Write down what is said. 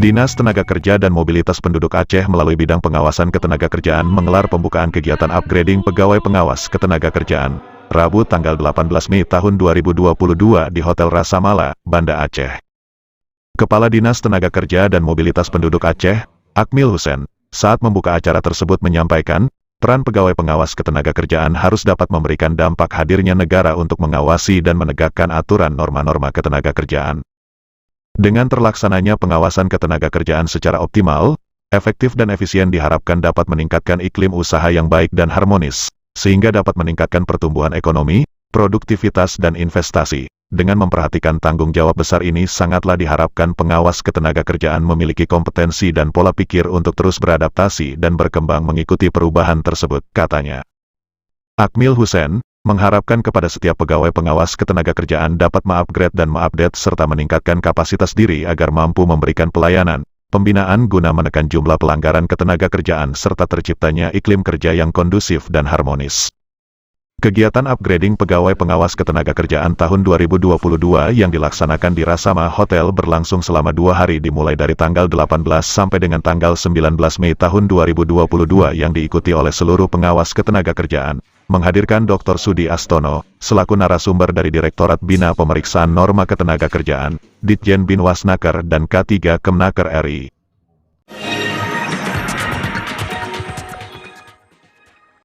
Dinas Tenaga Kerja dan Mobilitas Penduduk Aceh melalui bidang pengawasan ketenagakerjaan menggelar pembukaan kegiatan upgrading pegawai pengawas ketenagakerjaan, Rabu tanggal 18 Mei tahun 2022 di Hotel Rasa Mala, Banda Aceh. Kepala Dinas Tenaga Kerja dan Mobilitas Penduduk Aceh, Akmil Hussein, saat membuka acara tersebut menyampaikan, peran pegawai pengawas ketenagakerjaan harus dapat memberikan dampak hadirnya negara untuk mengawasi dan menegakkan aturan norma-norma ketenagakerjaan. Dengan terlaksananya pengawasan ketenagakerjaan secara optimal, efektif dan efisien diharapkan dapat meningkatkan iklim usaha yang baik dan harmonis, sehingga dapat meningkatkan pertumbuhan ekonomi, produktivitas dan investasi. Dengan memperhatikan tanggung jawab besar ini sangatlah diharapkan pengawas ketenagakerjaan memiliki kompetensi dan pola pikir untuk terus beradaptasi dan berkembang mengikuti perubahan tersebut, katanya. Akmil Hussein mengharapkan kepada setiap pegawai pengawas ketenagakerjaan dapat mengupgrade dan mengupdate serta meningkatkan kapasitas diri agar mampu memberikan pelayanan, pembinaan guna menekan jumlah pelanggaran ketenagakerjaan serta terciptanya iklim kerja yang kondusif dan harmonis. Kegiatan upgrading pegawai pengawas ketenagakerjaan tahun 2022 yang dilaksanakan di Rasama Hotel berlangsung selama 2 hari dimulai dari tanggal 18 sampai dengan tanggal 19 Mei tahun 2022 yang diikuti oleh seluruh pengawas ketenagakerjaan. Menghadirkan Dr. Sudi Astono, selaku narasumber dari Direktorat Bina Pemeriksaan Norma Ketenagakerjaan, Ditjen Binwasnaker dan K3 Kemnaker RI.